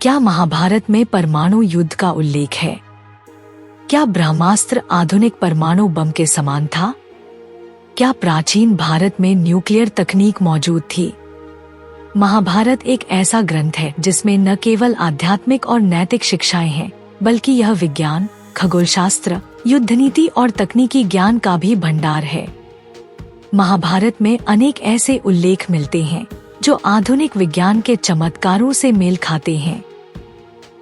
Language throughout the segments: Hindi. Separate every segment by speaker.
Speaker 1: क्या महाभारत में परमाणु युद्ध का उल्लेख है? क्या ब्रह्मास्त्र आधुनिक परमाणु बम के समान था? क्या प्राचीन भारत में न्यूक्लियर तकनीक मौजूद थी? महाभारत एक ऐसा ग्रंथ है जिसमें न केवल आध्यात्मिक और नैतिक शिक्षाएं हैं, बल्कि यह विज्ञान, खगोलशास्त्र, युद्ध नीति और तकनीकी ज्ञान का भी भंडार है। महाभारत में अनेक ऐसे उल्लेख मिलते हैं जो आधुनिक विज्ञान के चमत्कारों से मेल खाते हैं।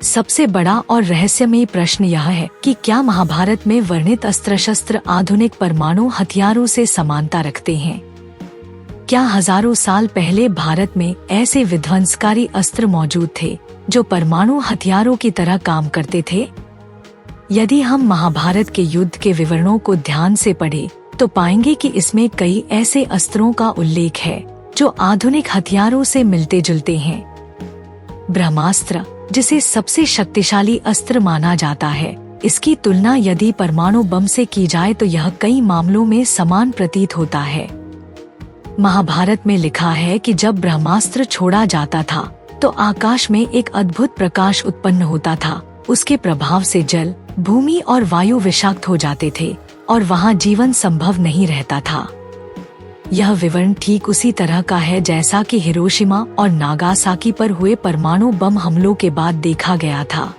Speaker 1: सबसे बड़ा और रहस्यमयी प्रश्न यह है कि क्या महाभारत में वर्णित अस्त्र शस्त्र आधुनिक परमाणु हथियारों से समानता रखते हैं? क्या हजारों साल पहले भारत में ऐसे विध्वंसकारी अस्त्र मौजूद थे जो परमाणु हथियारों की तरह काम करते थे? यदि हम महाभारत के युद्ध के विवरणों को ध्यान से पढ़ें, तो पाएंगे कि इसमें कई ऐसे अस्त्रों का उल्लेख है जो आधुनिक हथियारों से मिलते जुलते हैं। ब्रह्मास्त्र, जिसे सबसे शक्तिशाली अस्त्र माना जाता है, इसकी तुलना यदि परमाणु बम से की जाए तो यह कई मामलों में समान प्रतीत होता है। महाभारत में लिखा है कि जब ब्रह्मास्त्र छोड़ा जाता था तो आकाश में एक अद्भुत प्रकाश उत्पन्न होता था। उसके प्रभाव से जल, भूमि और वायु विषाक्त हो जाते थे और वहां जीवन संभव नहीं रहता था। यह विवरण ठीक उसी तरह का है जैसा कि हिरोशिमा और नागासाकी पर हुए परमाणु बम हमलों के बाद देखा गया था।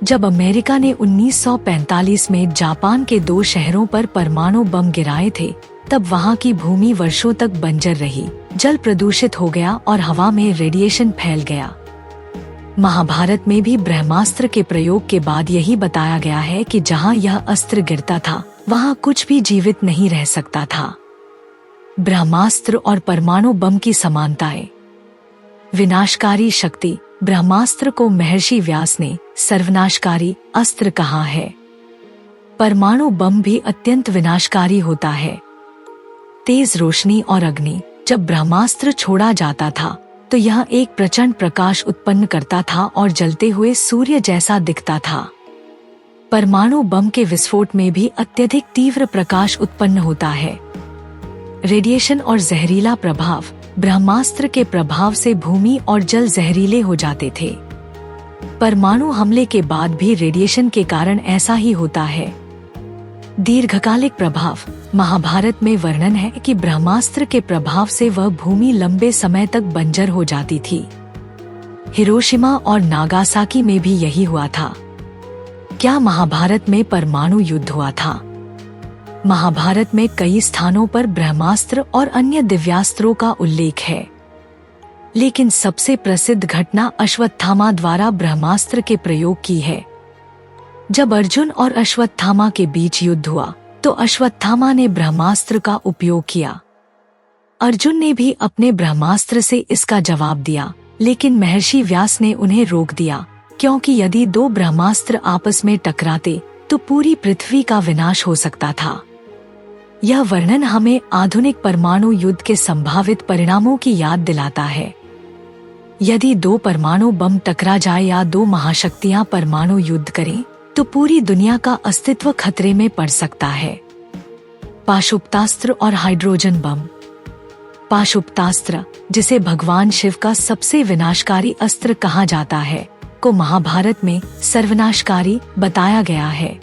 Speaker 1: जब अमेरिका ने 1945 में जापान के 2 शहरों पर परमाणु बम गिराए थे, तब वहां की भूमि वर्षों तक बंजर रही, जल प्रदूषित हो गया और हवा में रेडिएशन फैल गया। महाभारत में भी ब्रह्मास्त्र के प्रयोग के बाद यही बताया गया है कि जहां यह अस्त्र गिरता था, वहां कुछ भी जीवित नहीं रह सकता था। ब्रह्मास्त्र और परमाणु बम की समानताएं। विनाशकारी शक्ति। ब्रह्मास्त्र को महर्षि व्यास ने सर्वनाशकारी अस्त्र कहा है। परमाणु बम भी अत्यंत विनाशकारी होता है। तेज रोशनी और अग्नि। जब ब्रह्मास्त्र छोड़ा जाता था तो यह एक प्रचंड प्रकाश उत्पन्न करता था और जलते हुए सूर्य जैसा दिखता था। परमाणु बम के विस्फोट में भी अत्यधिक तीव्र प्रकाश उत्पन्न होता है। रेडिएशन और जहरीला प्रभाव। ब्रह्मास्त्र के प्रभाव से भूमि और जल जहरीले हो जाते थे। परमाणु हमले के बाद भी रेडिएशन के कारण ऐसा ही होता है। दीर्घकालिक प्रभाव। महाभारत में वर्णन है कि ब्रह्मास्त्र के प्रभाव से वह भूमि लंबे समय तक बंजर हो जाती थी। हिरोशिमा और नागासाकी में भी यही हुआ था। क्या महाभारत में परमाणु युद्ध हुआ था? महाभारत में कई स्थानों पर ब्रह्मास्त्र और अन्य दिव्यास्त्रों का उल्लेख है, लेकिन सबसे प्रसिद्ध घटना अश्वत्थामा द्वारा ब्रह्मास्त्र के प्रयोग की है। जब अर्जुन और अश्वत्थामा के बीच युद्ध हुआ तो अश्वत्थामा ने ब्रह्मास्त्र का उपयोग किया। अर्जुन ने भी अपने ब्रह्मास्त्र से इसका जवाब दिया, लेकिन महर्षि व्यास ने उन्हें रोक दिया, क्योंकि यदि 2 ब्रह्मास्त्र आपस में टकराते तो पूरी पृथ्वी का विनाश हो सकता था। यह वर्णन हमें आधुनिक परमाणु युद्ध के संभावित परिणामों की याद दिलाता है। यदि 2 परमाणु बम टकरा जाए या 2 महाशक्तियां परमाणु युद्ध करें तो पूरी दुनिया का अस्तित्व खतरे में पड़ सकता है। पाशुपतास्त्र और हाइड्रोजन बम। पाशुपतास्त्र, जिसे भगवान शिव का सबसे विनाशकारी अस्त्र कहा जाता है, को महाभारत में सर्वनाशकारी बताया गया है।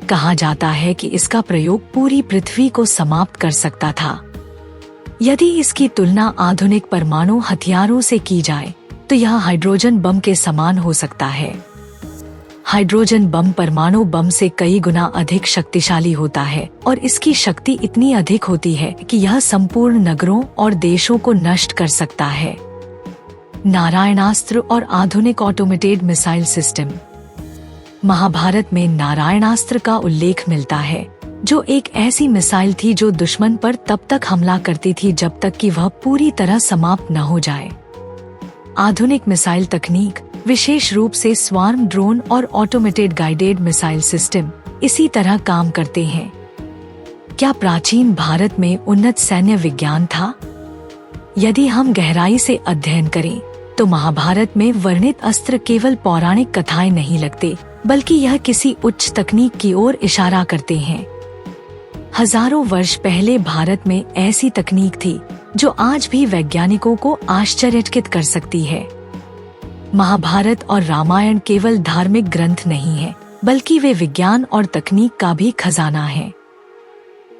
Speaker 1: कहा जाता है कि इसका प्रयोग पूरी पृथ्वी को समाप्त कर सकता था। यदि इसकी तुलना आधुनिक परमाणु हथियारों से की जाए तो यह हाइड्रोजन बम के समान हो सकता है। हाइड्रोजन बम परमाणु बम से कई गुना अधिक शक्तिशाली होता है और इसकी शक्ति इतनी अधिक होती है कि यह संपूर्ण नगरों और देशों को नष्ट कर सकता है। नारायणास्त्र और आधुनिक ऑटोमेटेड मिसाइल सिस्टम। महाभारत में नारायणास्त्र का उल्लेख मिलता है, जो एक ऐसी मिसाइल थी जो दुश्मन पर तब तक हमला करती थी जब तक कि वह पूरी तरह समाप्त न हो जाए। आधुनिक मिसाइल तकनीक, विशेष रूप से स्वार्म ड्रोन और ऑटोमेटेड गाइडेड मिसाइल सिस्टम, इसी तरह काम करते हैं। क्या प्राचीन भारत में उन्नत सैन्य विज्ञान था? यदि हम गहराई से अध्ययन करें तो महाभारत में वर्णित अस्त्र केवल पौराणिक कथाएं नहीं लगते, बल्कि यह किसी उच्च तकनीक की ओर इशारा करते हैं। हजारों वर्ष पहले भारत में ऐसी तकनीक थी जो आज भी वैज्ञानिकों को आश्चर्यचकित कर सकती है। महाभारत और रामायण केवल धार्मिक ग्रंथ नहीं है, बल्कि वे विज्ञान और तकनीक का भी खजाना है।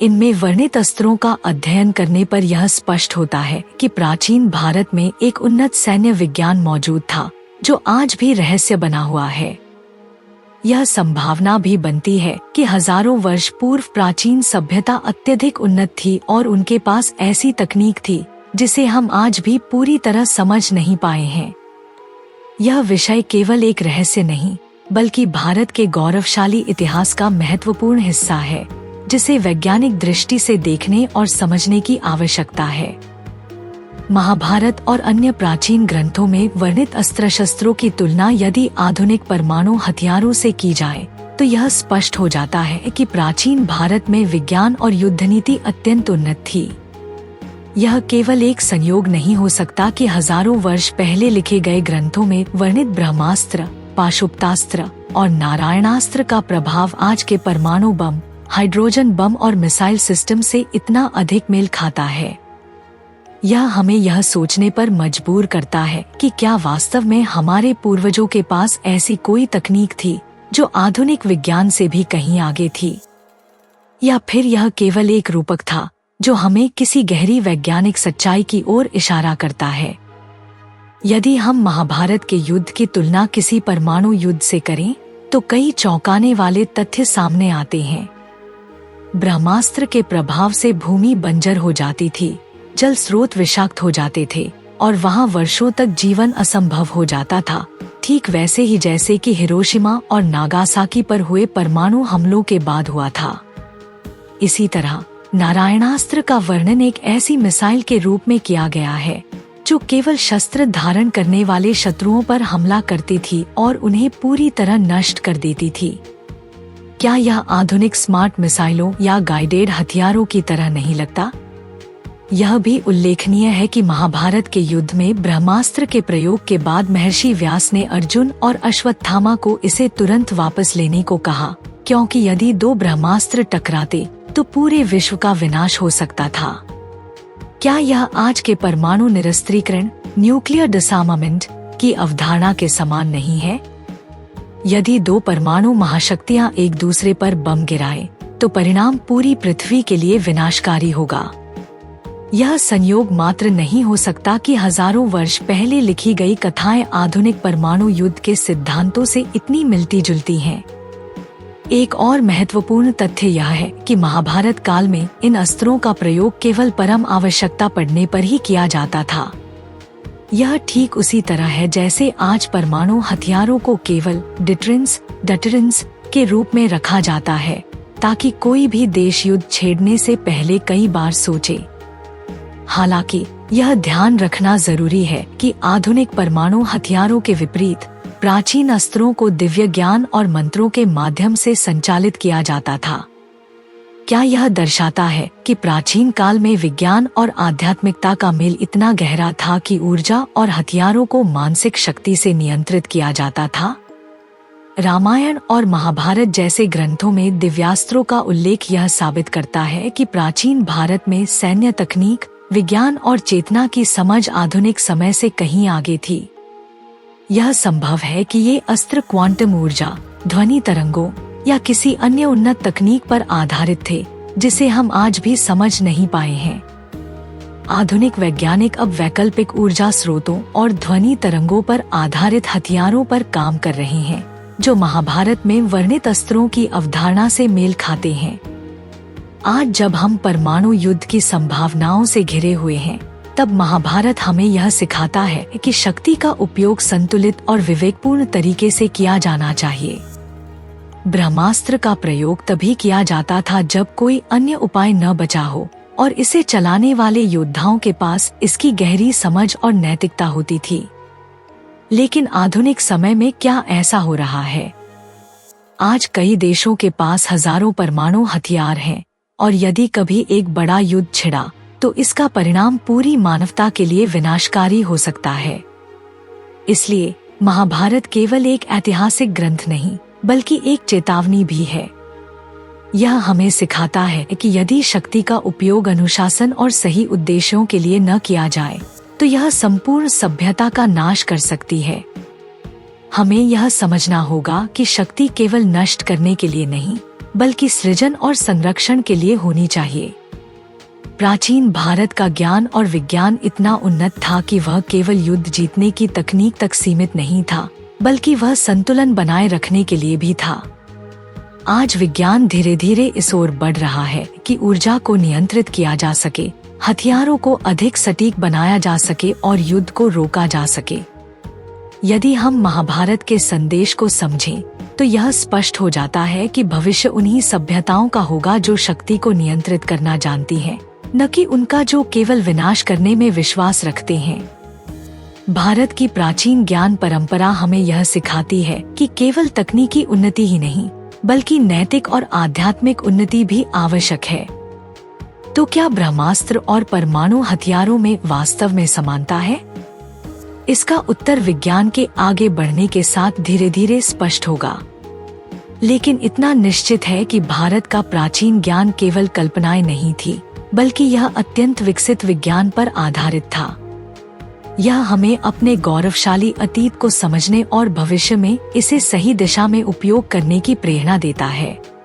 Speaker 1: इनमें वर्णित अस्त्रों का अध्ययन करने पर यह स्पष्ट होता है कि प्राचीन भारत में एक उन्नत सैन्य विज्ञान मौजूद था, जो आज भी रहस्य बना हुआ है। यह संभावना भी बनती है कि हजारों वर्ष पूर्व प्राचीन सभ्यता अत्यधिक उन्नत थी और उनके पास ऐसी तकनीक थी जिसे हम आज भी पूरी तरह समझ नहीं पाए हैं। यह विषय केवल एक रहस्य नहीं, बल्कि भारत के गौरवशाली इतिहास का महत्वपूर्ण हिस्सा है, जिसे वैज्ञानिक दृष्टि से देखने और समझने की आवश्यकता है। महाभारत और अन्य प्राचीन ग्रंथों में वर्णित अस्त्र शस्त्रों की तुलना यदि आधुनिक परमाणु हथियारों से की जाए, तो यह स्पष्ट हो जाता है कि प्राचीन भारत में विज्ञान और युद्ध नीति अत्यंत उन्नत थी। यह केवल एक संयोग नहीं हो सकता कि हजारों वर्ष पहले लिखे गए ग्रंथों में वर्णित ब्रह्मास्त्र, पाशुपतास्त्र और नारायणास्त्र का प्रभाव आज के परमाणु बम, हाइड्रोजन बम और मिसाइल सिस्टम से इतना अधिक मेल खाता है। यह हमें यह सोचने पर मजबूर करता है कि क्या वास्तव में हमारे पूर्वजों के पास ऐसी कोई तकनीक थी जो आधुनिक विज्ञान से भी कहीं आगे थी, या फिर यह केवल एक रूपक था जो हमें किसी गहरी वैज्ञानिक सच्चाई की ओर इशारा करता है। यदि हम महाभारत के युद्ध की तुलना किसी परमाणु युद्ध से करें, तो कई चौंकाने वाले तथ्य सामने आते हैं। ब्रह्मास्त्र के प्रभाव से भूमि बंजर हो जाती थी, जल स्रोत विषाक्त हो जाते थे और वहां वर्षों तक जीवन असंभव हो जाता था, ठीक वैसे ही जैसे कि हिरोशिमा और नागासाकी पर हुए परमाणु हमलों के बाद हुआ था। इसी तरह नारायणास्त्र का वर्णन एक ऐसी मिसाइल के रूप में किया गया है जो केवल शस्त्र धारण करने वाले शत्रुओं पर हमला करती थी और उन्हें पूरी तरह नष्ट कर देती थी। क्या यह आधुनिक स्मार्ट मिसाइलों या गाइडेड हथियारों की तरह नहीं लगता? यह भी उल्लेखनीय है कि महाभारत के युद्ध में ब्रह्मास्त्र के प्रयोग के बाद महर्षि व्यास ने अर्जुन और अश्वत्थामा को इसे तुरंत वापस लेने को कहा, क्योंकि यदि दो ब्रह्मास्त्र टकराते तो पूरे विश्व का विनाश हो सकता था। क्या यह आज के परमाणु निरस्त्रीकरण, न्यूक्लियर डिसआर्मामेंट की अवधारणा के समान नहीं है? यदि दो परमाणु महाशक्तियां एक दूसरे पर बम गिराए, तो परिणाम पूरी पृथ्वी के लिए विनाशकारी होगा। यह संयोग मात्र नहीं हो सकता कि हजारों वर्ष पहले लिखी गई कथाएं आधुनिक परमाणु युद्ध के सिद्धांतों से इतनी मिलती जुलती हैं। एक और महत्वपूर्ण तथ्य यह है कि महाभारत काल में इन अस्त्रों का प्रयोग केवल परम आवश्यकता पड़ने पर ही किया जाता था। यह ठीक उसी तरह है जैसे आज परमाणु हथियारों को केवल डिटरेंस के रूप में रखा जाता है, ताकि कोई भी देश युद्ध छेड़ने से पहले कई बार सोचे। हालांकि यह ध्यान रखना जरूरी है कि आधुनिक परमाणु हथियारों के विपरीत प्राचीन अस्त्रों को दिव्य ज्ञान और मंत्रों के माध्यम से संचालित किया जाता था। क्या यह दर्शाता है कि प्राचीन काल में विज्ञान और आध्यात्मिकता का मेल इतना गहरा था कि ऊर्जा और हथियारों को मानसिक शक्ति से नियंत्रित किया जाता था? रामायण और महाभारत जैसे ग्रंथों में दिव्यास्त्रों का उल्लेख यह साबित करता है कि प्राचीन भारत में सैन्य तकनीक, विज्ञान और चेतना की समझ आधुनिक समय से कहीं आगे थी। यह संभव है कि ये अस्त्र क्वांटम ऊर्जा, ध्वनि तरंगों या किसी अन्य उन्नत तकनीक पर आधारित थे, जिसे हम आज भी समझ नहीं पाए हैं। आधुनिक वैज्ञानिक अब वैकल्पिक ऊर्जा स्रोतों और ध्वनि तरंगों पर आधारित हथियारों पर काम कर रहे हैं, जो महाभारत में वर्णित अस्त्रों की अवधारणा से मेल खाते हैं। आज जब हम परमाणु युद्ध की संभावनाओं से घिरे हुए हैं, तब महाभारत हमें यह सिखाता है कि शक्ति का उपयोग संतुलित और विवेकपूर्ण तरीके से किया जाना चाहिए। ब्रह्मास्त्र का प्रयोग तभी किया जाता था जब कोई अन्य उपाय न बचा हो और इसे चलाने वाले योद्धाओं के पास इसकी गहरी समझ और नैतिकता होती थी। लेकिन आधुनिक समय में क्या ऐसा हो रहा है? आज कई देशों के पास हजारों परमाणु हथियार हैं और यदि कभी एक बड़ा युद्ध छिड़ा तो इसका परिणाम पूरी मानवता के लिए विनाशकारी हो सकता है। इसलिए महाभारत केवल एक ऐतिहासिक ग्रंथ नहीं, बल्कि एक चेतावनी भी है। यह हमें सिखाता है कि यदि शक्ति का उपयोग अनुशासन और सही उद्देश्यों के लिए न किया जाए, तो यह संपूर्ण सभ्यता का नाश कर सकती है। हमें यह समझना होगा कि शक्ति केवल नष्ट करने के लिए नहीं, बल्कि सृजन और संरक्षण के लिए होनी चाहिए। प्राचीन भारत का ज्ञान और विज्ञान इतना उन्नत था कि वह केवल युद्ध जीतने की तकनीक तक सीमित नहीं था, बल्कि वह संतुलन बनाए रखने के लिए भी था। आज विज्ञान धीरे धीरे इस ओर बढ़ रहा है कि ऊर्जा को नियंत्रित किया जा सके, हथियारों को अधिक सटीक बनाया जा सके और युद्ध को रोका जा सके। यदि हम महाभारत के संदेश को समझें, तो यह स्पष्ट हो जाता है कि भविष्य उन्हीं सभ्यताओं का होगा जो शक्ति को नियंत्रित करना जानती हैं, न कि उनका जो केवल विनाश करने में विश्वास रखते हैं। भारत की प्राचीन ज्ञान परंपरा हमें यह सिखाती है कि केवल तकनीकी उन्नति ही नहीं, बल्कि नैतिक और आध्यात्मिक उन्नति भी आवश्यक है। तो क्या ब्रह्मास्त्र और परमाणु हथियारों में वास्तव में समानता है? इसका उत्तर विज्ञान के आगे बढ़ने के साथ धीरे धीरे स्पष्ट होगा। लेकिन इतना निश्चित है कि भारत का प्राचीन ज्ञान केवल कल्पनाएं नहीं थी, बल्कि यह अत्यंत विकसित विज्ञान पर आधारित था। यह हमें अपने गौरवशाली अतीत को समझने और भविष्य में इसे सही दिशा में उपयोग करने की प्रेरणा देता है।